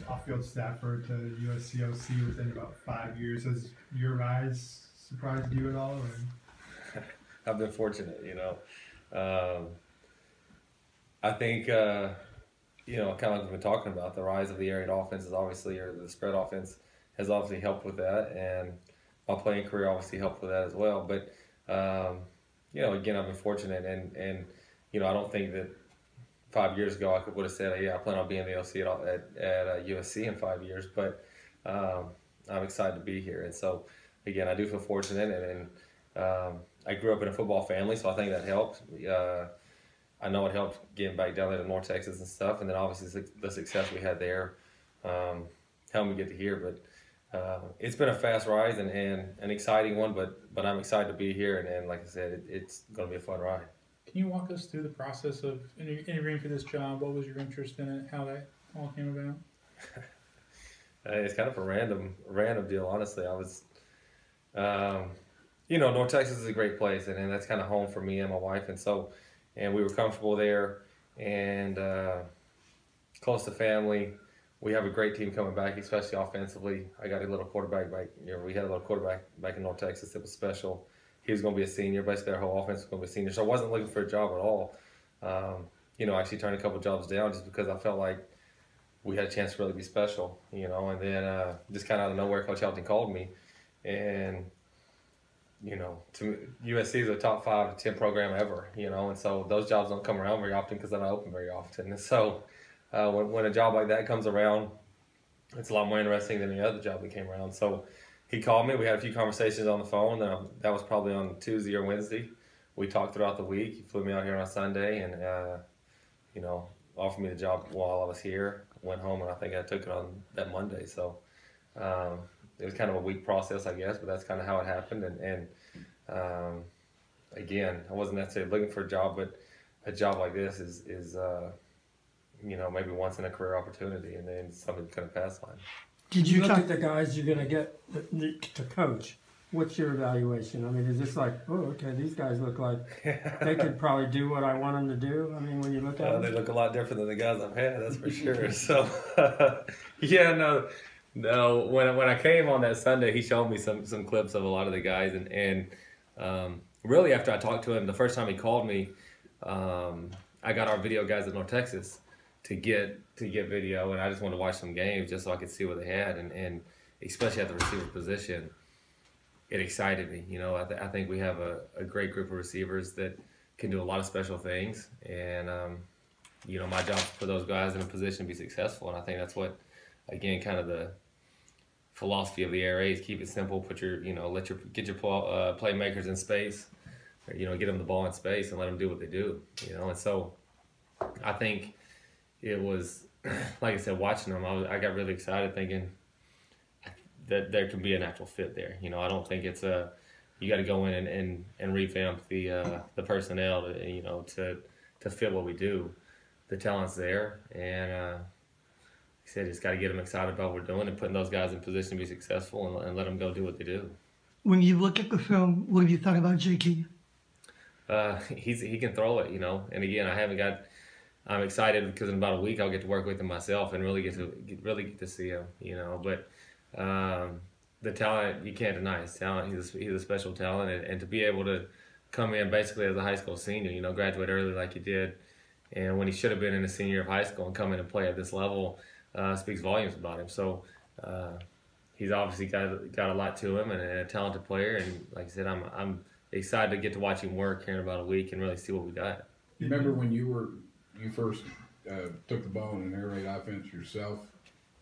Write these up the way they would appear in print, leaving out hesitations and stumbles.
off-field staffer to USCOC within about 5 years. Has your rise surprised you at all? Or? I've been fortunate, you know. I think, you know, kind of like we've been talking about, the rise of the air raid offense is obviously, or the spread offense has obviously helped with that, and my playing career obviously helped with that as well. But, you know, again, I've been fortunate, and you know, I don't think that 5 years ago I would have said, yeah, I plan on being the OC at USC in 5 years, but I'm excited to be here. And so, again, I do feel fortunate, and I grew up in a football family, so I think that helped. I know it helped getting back down there to North Texas and stuff, and then obviously the success we had there helped me get to here. But it's been a fast rise and an exciting one, but I'm excited to be here, and like I said, it's going to be a fun ride. Can you walk us through the process of interviewing for this job? What was your interest in it? How that all came about? It's kind of a random deal, honestly. I was, you know, North Texas is a great place, and that's kind of home for me and my wife, and we were comfortable there, and close to family. We have a great team coming back, especially offensively. I got a little quarterback back. You know, we had a little quarterback back in North Texas that was special. He was going to be a senior. Basically, our whole offense was going to be a senior. So I wasn't looking for a job at all. You know, I actually turned a couple jobs down just because I felt like we had a chance to really be special, you know. And then just kind of out of nowhere, Coach Helton called me. And, you know, USC is a top 5 to 10 program ever, you know. And so those jobs don't come around very often because they're not open very often. And so when a job like that comes around, it's a lot more interesting than any other job that came around. So he called me. We had a few conversations on the phone. That was probably on Tuesday or Wednesday. We talked throughout the week. He flew me out here on a Sunday and, you know, offered me the job while I was here. Went home, and I think I took it on that Monday. So it was kind of a week process, I guess, but that's kind of how it happened. And again, I wasn't necessarily looking for a job, but a job like this is you know, maybe once in a career opportunity, and then something kind of pass line. Did you look at the guys you're going to get to coach? What's your evaluation? I mean, is this like, oh, okay, these guys look like they could probably do what I want them to do? I mean, when you look at them? They look a lot different than the guys I've had, that's for sure. So, yeah, no. When I came on that Sunday, he showed me some clips of a lot of the guys, and really after I talked to him, the first time he called me, I got our video guys at North Texas to get video, and I just wanted to watch some games just so I could see what they had, and especially at the receiver position, it excited me. You know, I think we have a great group of receivers that can do a lot of special things, and you know, my job is to put those guys in a position to be successful, and I think that's what, again, kind of the philosophy of the Air Raid is: keep it simple, put your, you know, get your playmakers in space, or, you know, get them the ball in space and let them do what they do, you know. And so I think it was, like I said, watching them, I got really excited, thinking that there can be a natural fit there. You know, I don't think it's you got to go in and revamp the personnel to, you know, to fit what we do. The talent's there, and like I said, just got to get them excited about what we're doing and putting those guys in position to be successful, and let them go do what they do. When you look at the film, what have you thought about JT? He can throw it, you know. And again, I'm excited because in about a week I'll get to work with him myself and really get to see him, you know. But the talent, you can't deny his talent. He's a special talent, and to be able to come in basically as a high school senior, you know, graduate early like he did, and when he should have been in a senior of high school, and come in and play at this level speaks volumes about him. So he's obviously got a lot to him, and a talented player. And like I said, I'm excited to get to watch him work here in about a week and really see what we got. You remember when you first took the ball in an air raid offense yourself,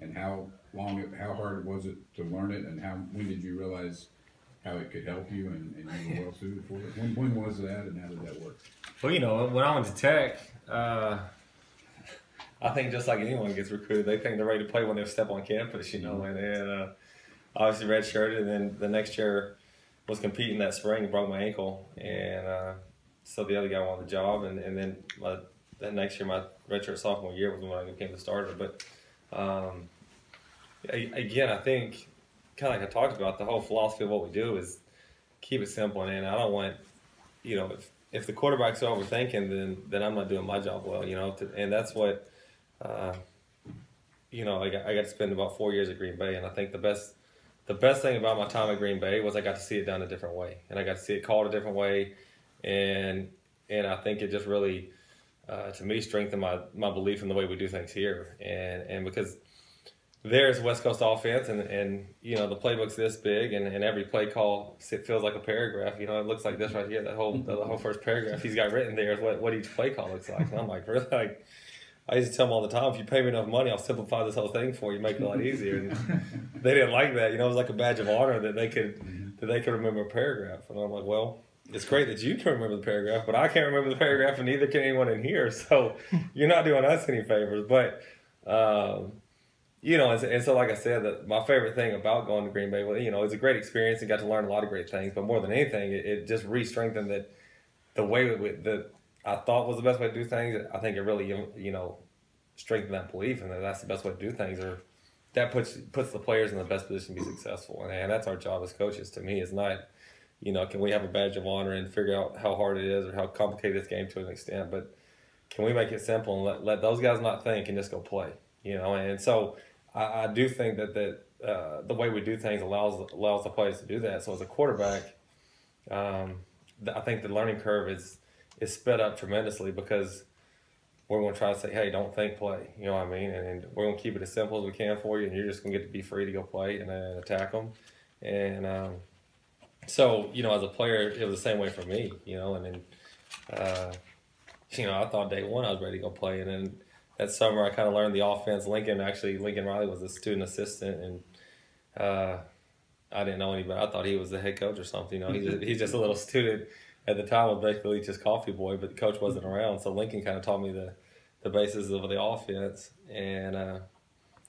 and how hard was it to learn it, and when did you realize how it could help you, and you were well suited for it? When was that, and how did that work? Well, you know, when I went to Tech, I think just like anyone gets recruited, they think they're ready to play when they step on campus, you know, and obviously redshirted, and then the next year was competing that spring and broke my ankle, and so the other guy won the job, and then that next year, my redshirt sophomore year, was when I became the starter. But again, I think, kind of like I talked about, the whole philosophy of what we do is keep it simple, and I don't want, you know, if the quarterback's overthinking, then I'm not doing my job well, you know. And that's what I got to spend about 4 years at Green Bay, and I think the best thing about my time at Green Bay was I got to see it done a different way, and I got to see it called a different way, and I think it just really, to me, strengthened my belief in the way we do things here, and because there's West Coast offense, and the playbook's this big, and every play call feels like a paragraph. It looks like this right here. The whole first paragraph he's got written there is what each play call looks like. And I'm like, really? Like, I used to tell them all the time, if you pay me enough money, I'll simplify this whole thing for you, make it a lot easier. And they didn't like that. It was like a badge of honor that they could remember a paragraph. And I'm like, well, it's great that you can remember the paragraph, but I can't remember the paragraph, and neither can anyone in here. So you're not doing us any favors. But and so like I said, that my favorite thing about going to Green Bay, it's a great experience and got to learn a lot of great things. But more than anything, it just re-strengthened that the way that I thought was the best way to do things. I think it really, strengthened that belief, and that's the best way to do things. Or that puts the players in the best position to be successful. And that's our job as coaches. To me, is not, can we have a badge of honor and figure out how hard it is or how complicated this game to an extent, but can we make it simple and let those guys not think and just go play, And so I do think that the way we do things allows the players to do that. So as a quarterback, I think the learning curve is sped up tremendously, because we're going to try to say, hey, don't think, play. You know what I mean? And we're going to keep it as simple as we can for you, and you're just going to get to be free to go play and attack them. And so, as a player, it was the same way for me, and then, I thought day one I was ready to go play. And then that summer I kind of learned the offense. Lincoln Riley was a student assistant, and I didn't know anybody. I thought he was the head coach or something. He's just a little student. At the time, was basically just coffee boy, but the coach wasn't around. So Lincoln kind of taught me the basis of the offense. And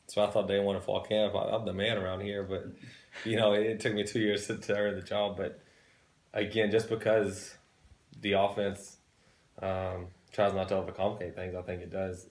so I thought day one of fall camp, I'm the man around here. But, it took me 2 years to earn the job. But, again, just because the offense tries not to overcomplicate things, I think it does.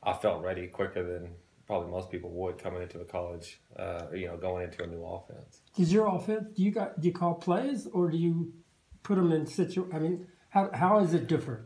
I felt ready quicker than probably most people would coming into a college, going into a new offense. Is your offense, do you call plays, or do you put them in how is it different?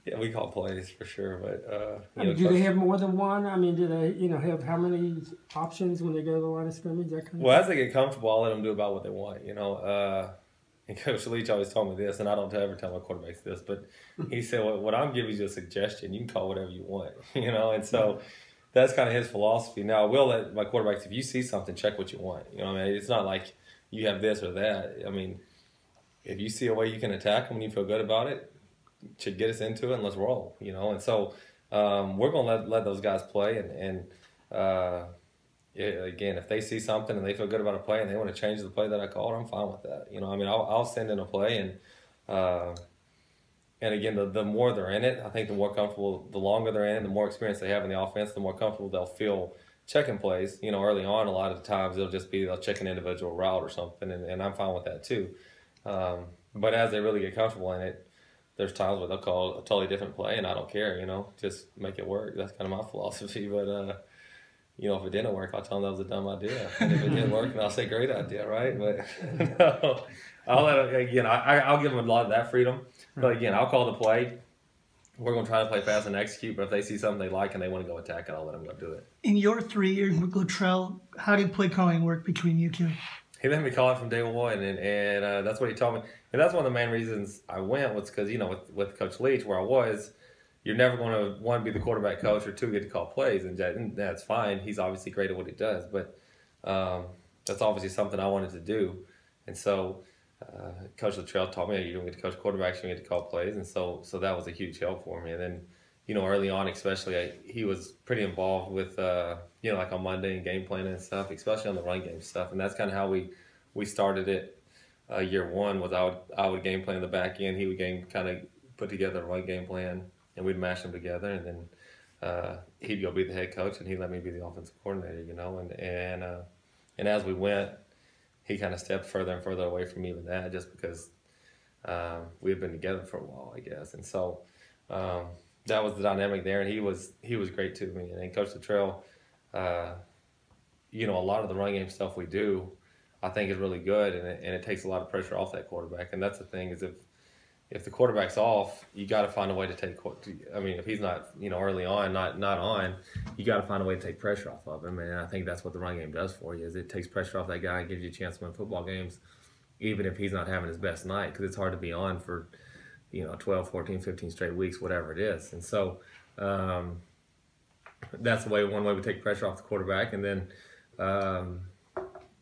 Yeah, we call plays for sure, but do they have more than one? Do they have how many options when they go to the line of scrimmage? That kind of as they get comfortable, I'll let them do about what they want. And Coach Leach always told me this, and I don't ever tell my quarterbacks this, but he said, what I'm giving you is a suggestion. You can call whatever you want, and so that's kind of his philosophy. Now, I will let my quarterbacks, if you see something, check what you want. It's not like you have this or that. If you see a way you can attack them and you feel good about it, should get us into it and let's roll, And so we're going to let those guys play. And again, if they see something and they feel good about a play and they want to change the play that I called, I'm fine with that. I'll send in a play. And again, the more they're in it, I think the more comfortable, the longer they're in, the more experience they have in the offense, the more comfortable they'll feel checking plays. Early on, a lot of the times they'll check an individual route or something, and I'm fine with that too. But as they really get comfortable in it, there's times where they'll call a totally different play, and I don't care, just make it work. That's kind of my philosophy. But, if it didn't work, I'll tell them that was a dumb idea. And if it didn't work, then I'll say great idea, right? But no, I'll give them a lot of that freedom. But again, I'll call the play. We're going to try to play fast and execute, but if they see something they like and they want to go attack it, I'll let them go do it. In your 3 years with Luttrell, how did play calling work between you two? He let me call it from day one, and that's what he told me. And that's one of the main reasons I went was because, with Coach Leach, where I was, you're never going to, one, be the quarterback coach, or two, get to call plays. And that's fine. He's obviously great at what he does. But that's obviously something I wanted to do. And so Coach Luttrell taught me, you don't get to coach quarterbacks, you get to call plays. And so that was a huge help for me. And then, early on especially, he was pretty involved with, like on Monday and game planning and stuff, especially on the run game stuff. And that's kind of how we started it. Year one was I would game plan the back end. He would kind of put together a run game plan, and we'd mash them together. And then he'd go be the head coach, and he'd let me be the offensive coordinator, And as we went, he kind of stepped further and further away from even that, just because we had been together for a while, I guess. And so that was the dynamic there, and he was great to me. And then Coach Luttrell, a lot of the run game stuff we do, I think is really good, and it takes a lot of pressure off that quarterback. And that's the thing, is if the quarterback's off, you got to find a way to take. I mean, if he's not, early on, not on, you got to find a way to take pressure off of him. And I think that's what the run game does for you. Is it takes pressure off that guy and gives you a chance to win football games, even if he's not having his best night, because it's hard to be on for, 12, 14, 15 straight weeks, whatever it is. And so that's one way we take pressure off the quarterback. And then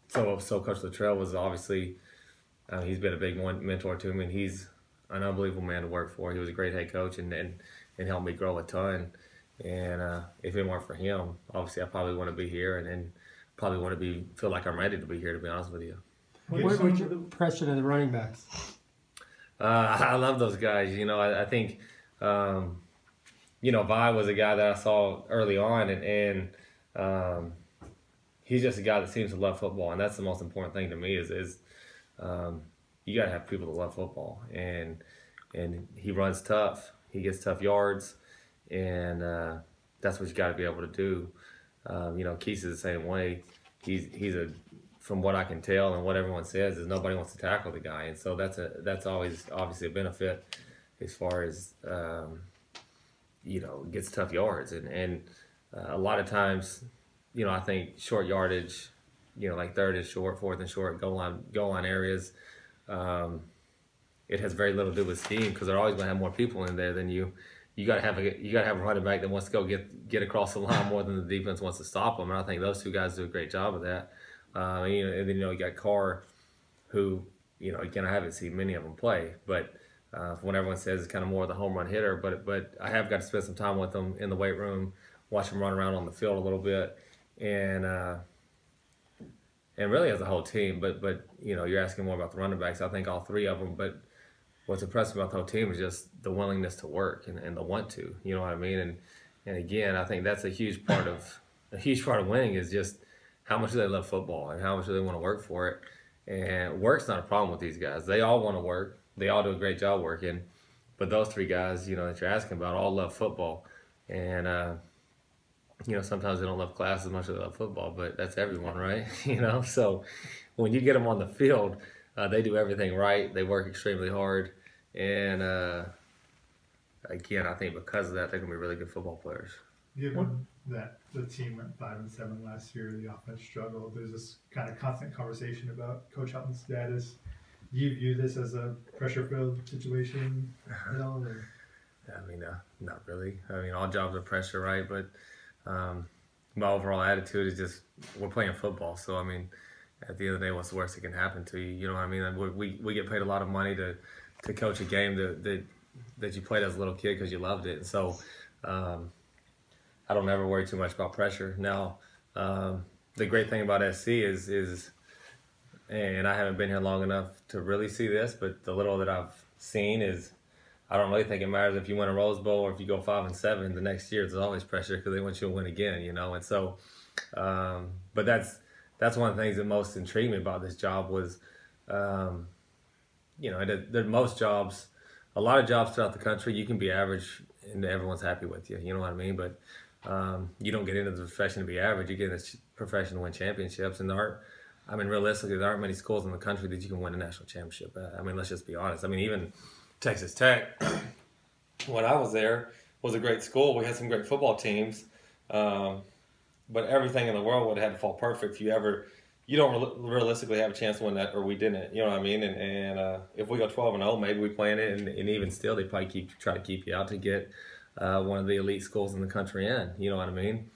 so Coach Luttrell was obviously, he's been a big mentor to me, and he's an unbelievable man to work for. He was a great head coach and helped me grow a ton. And if it weren't for him, obviously I probably want to be here and probably want to feel like I'm ready to be here, to be honest with you. What's your impression of the running backs? I love those guys. I think, Vi was a guy that I saw early on, and he's just a guy that seems to love football, and that's the most important thing to me is you got to have people that love football, and he runs tough. He gets tough yards, and that's what you got to be able to do. Keith is the same way. He's from what I can tell and what everyone says is nobody wants to tackle the guy, and so that's always obviously a benefit as far as gets tough yards, and a lot of times, I think short yardage, like third and short, fourth and short, goal line areas. It has very little to do with scheme because they're always going to have more people in there than you. You got to have a running back that wants to go get across the line more than the defense wants to stop them. And I think those two guys do a great job of that. And then you got Carr, who again I haven't seen many of them play, but when everyone says it's kind of more of the home run hitter. But I have got to spend some time with them in the weight room, watch them run around on the field a little bit, and really as a whole team. But you're asking more about the running backs. I think all three of them. But what's impressive about the whole team is just the willingness to work and the want to. You know what I mean? And again, I think that's a huge part of winning is just how much do they love football and how much do they want to work for it. And work's not a problem with these guys. They all want to work. They all do a great job working. But those three guys, that you're asking about, all love football. And sometimes they don't love class as much as they love football, but that's everyone, right? So when you get them on the field, they do everything right. They work extremely hard. And again, I think because of that, they're going to be really good football players. Given that the team went 5-7 last year, the offense struggled, there's this kind of constant conversation about Coach Helton's status. Do you view this as a pressure-filled situation at all? Or? I mean, not really. I mean, all jobs are pressure, right? But my overall attitude is just we're playing football. So, I mean, at the end of the day, what's the worst that can happen to you? You know what I mean? We get paid a lot of money to coach a game that you played as a little kid because you loved it. And so I don't ever worry too much about pressure. Now, the great thing about SC is, and I haven't been here long enough to really see this, but the little that I've seen is I don't really think it matters if you win a Rose Bowl or if you go 5-7 the next year. There's always pressure because they want you to win again, And so, but that's one of the things that most intrigued me about this job was, most jobs, a lot of jobs throughout the country, you can be average and everyone's happy with you. You know what I mean? But you don't get into the profession to be average. You get in this profession to win championships, and realistically, there aren't many schools in the country that you can win a national championship at. I mean, let's just be honest. I mean, even Texas Tech, when I was there, was a great school. We had some great football teams, but everything in the world would have had to fall perfect. You don't realistically have a chance to win that, or we didn't. You know what I mean? And if we go 12-0, maybe we play in it, and even still, they probably try to keep you out to get one of the elite schools in the country in. You know what I mean?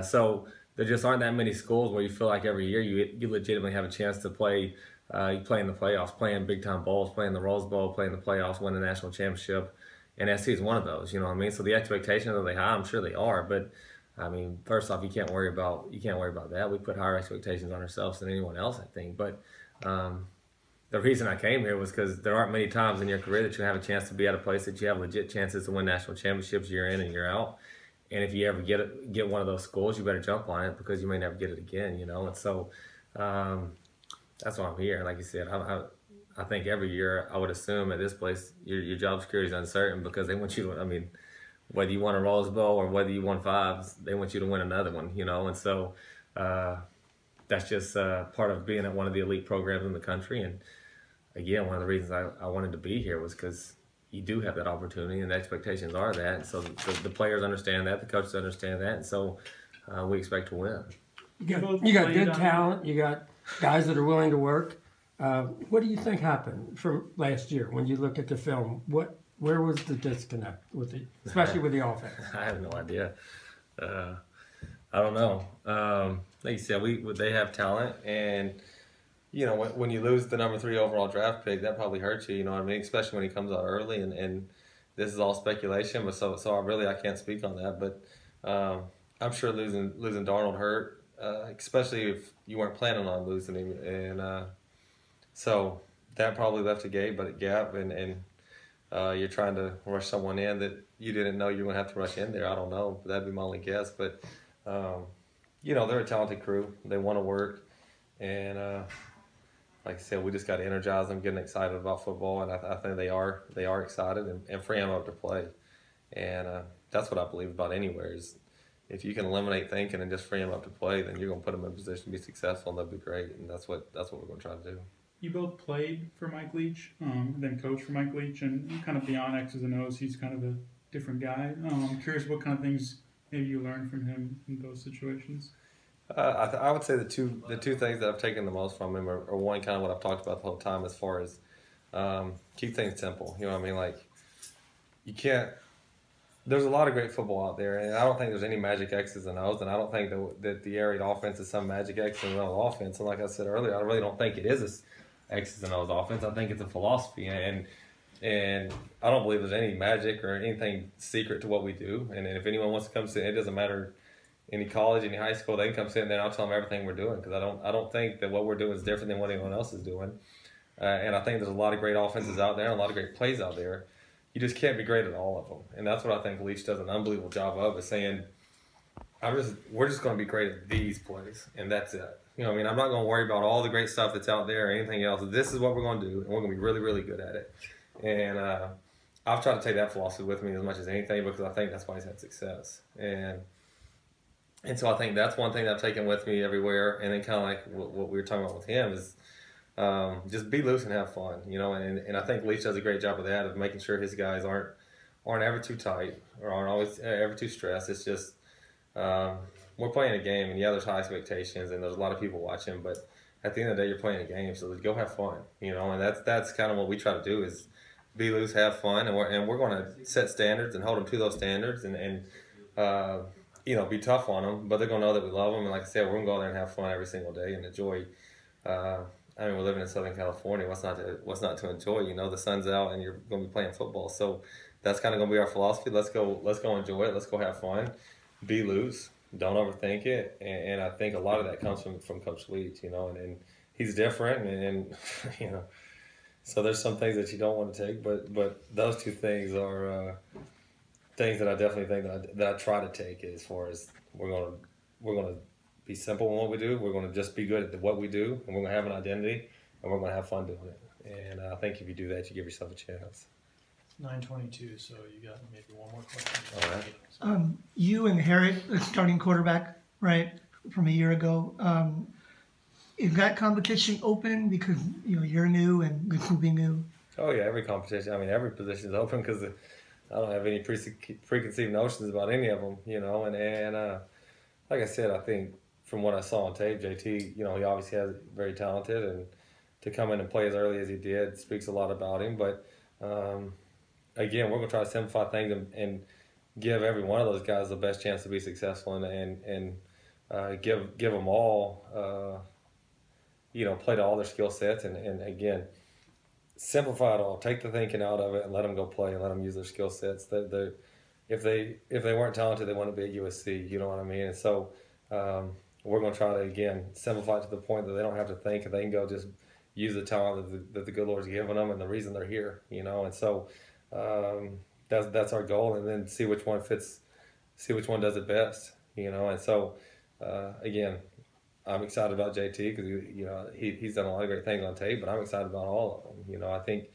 So there just aren't that many schools where you feel like every year you legitimately have a chance to play. You play in the playoffs, play in big time bowls, play in the Rose Bowl, play in the playoffs, win a national championship, and SC is one of those. You know what I mean? So the expectations are they high? I'm sure they are, but I mean, first off, you can't worry about that. We put higher expectations on ourselves than anyone else, I think. But the reason I came here was because there aren't many times in your career that you have a chance to be at a place that you have legit chances to win national championships year in and year out. And if you ever get one of those schools, you better jump on it because you may never get it again, And so that's why I'm here. Like you said, I think every year I would assume at this place your job security is uncertain because they want you to. I mean, whether you won a Rose Bowl or whether you won 5, they want you to win another one, And so that's just part of being at one of the elite programs in the country. And again, one of the reasons I wanted to be here was because you do have that opportunity, and the expectations are that. And so the players understand that, the coaches understand that, and so we expect to win. You got good talent. You got guys that are willing to work. What do you think happened from last year when you look at the film? Where was the disconnect especially with the offense? I have no idea. I don't know. Like you said, they have talent, and you know when you lose the number 3 overall draft pick, that probably hurts you. You know what I mean? Especially when he comes out early, and this is all speculation. But so I can't speak on that. But I'm sure losing Darnold hurt, especially if you weren't planning on losing him, and so that probably left a gap, and you're trying to rush someone in that you didn't know you were going to have to rush in there. I don't know. That'd be my only guess. But, you know, they're a talented crew. They want to work. And like I said, we just got to energize them, get them excited about football. And I think they are excited and free them up to play. And that's what I believe about anywhere is if you can eliminate thinking and just free them up to play, then you're going to put them in a position to be successful, and they'll be great. And that's what we're going to try to do. You both played for Mike Leach, then coached for Mike Leach, and kind of beyond X's and O's, he's kind of a different guy. I'm curious what kind of things maybe you learned from him in those situations. I would say the two things that I've taken the most from him are one, kind of what I've talked about the whole time as far as keep things simple. You know what I mean? Like you can't. There's a lot of great football out there, and I don't think there's any magic X's and O's, and I don't think that the air raid offense is some magic X's and O's offense. And like I said earlier, I really don't think it is X's and O's offense. I think it's a philosophy, and I don't believe there's any magic or anything secret to what we do. And if anyone wants to come sit, it doesn't matter any college, any high school, they can come sit in there and I'll tell them everything we're doing because I don't think that what we're doing is different than what anyone else is doing. And I think there's a lot of great offenses out there and a lot of great plays out there. You just can't be great at all of them, and that's what I think Leach does an unbelievable job of, is saying, we're just going to be great at these plays, and that's it. You know what I mean? I'm not going to worry about all the great stuff that's out there or anything else. This is what we're going to do, and we're going to be really, really good at it. And I've tried to take that philosophy with me as much as anything because I think that's why he's had success. And so I think that's one thing that I've taken with me everywhere. And then kind of like what we were talking about with him is just be loose and have fun, you know. And I think Leach does a great job of that, of making sure his guys aren't ever too tight or aren't always ever too stressed. It's just we're playing a game, and yeah, there's high expectations, and there's a lot of people watching, but at the end of the day, you're playing a game, so go have fun, you know. And that's kind of what we try to do, is be loose, have fun, and we're going to set standards and hold them to those standards, and you know, be tough on them, but they're going to know that we love them. And like I said, we're going to go out there and have fun every single day and enjoy. I mean, we're living in Southern California. What's not to enjoy? You know, the sun's out and you're going to be playing football. So that's kind of going to be our philosophy. Let's go enjoy it. Let's go have fun. Be loose. Don't overthink it. And I think a lot of that comes from Coach Leach, you know, and he's different, and you know, so there's some things that you don't want to take, but those two things are things that I definitely think that I try to take, as far as we're gonna be simple in what we do. We're gonna just be good at what we do, and we're gonna have an identity, and we're gonna have fun doing it. And I think if you do that, you give yourself a chance. 9:22, so you got maybe one more question. All right. You and Harrell, the starting quarterback, right, from a year ago. Is that competition open because you're new and this will be new? Oh yeah, every competition. I mean, every position is open because I don't have any preconceived notions about any of them, you know. And like I said, I think from what I saw on tape, JT, you know, he obviously has very talented, and to come in and play as early as he did speaks a lot about him. But again, we're going to try to simplify things and give every one of those guys the best chance to be successful, and give them all, you know, play to all their skill sets, and again, simplify it all. Take the thinking out of it and let them go play and let them use their skill sets. If they weren't talented, they wouldn't be at USC. You know what I mean? And so we're going to try to, again, simplify it to the point that they don't have to think, and they can go just use the talent that the good Lord's given them and the reason they're here. You know, and so that's our goal, and then see which one fits, see which one does it best. You know, and so again, I'm excited about JT because you know he's done a lot of great things on tape, but I'm excited about all of them. You know, I think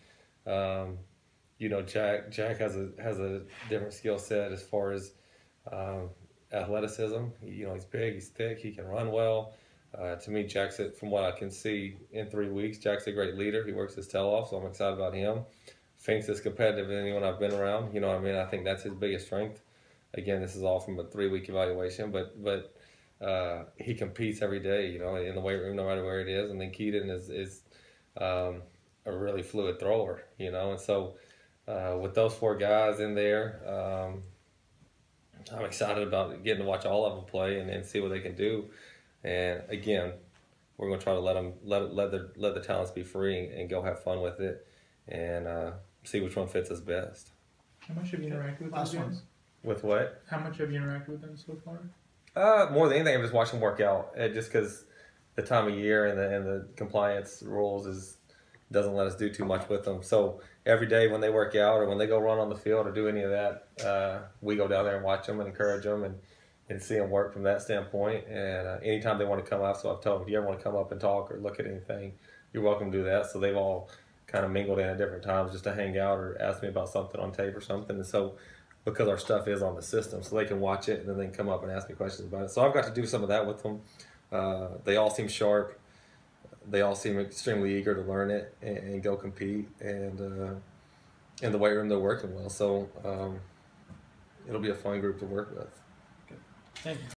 you know Jack has a different skill set as far as athleticism. You know, he's big, he's thick, he can run well. To me, Jack's, from what I can see in 3 weeks, Jack's a great leader. He works his tail off, so I'm excited about him. Fink's as competitive as anyone I've been around. You know what I mean? I think that's his biggest strength. Again, this is all from a 3-week evaluation, but he competes every day, you know, in the weight room, no matter where it is. And then Keaton is a really fluid thrower, you know. And so with those 4 guys in there, I'm excited about getting to watch all of them play and see what they can do. And again, we're going to try to let the talents be free and go have fun with it and see which one fits us best. How much have you interacted with Last those one. guys? With what? How much have you interacted with them so far? More than anything, I'm just watching them work out. Just because the time of year and the compliance rules doesn't let us do too much with them. So every day when they work out or when they go run on the field or do any of that, we go down there and watch them and encourage them and see them work from that standpoint. And anytime they want to come up, so I've told them, if you ever want to come up and talk or look at anything, you're welcome to do that. So they've all kind of mingled in at different times just to hang out or ask me about something on tape or something. And so because our stuff is on the system, so they can watch it and then they can come up and ask me questions about it. So I've got to do some of that with them. They all seem sharp. They all seem extremely eager to learn it and go compete. And in the weight room, they're working well. So it'll be a fun group to work with. Thank you.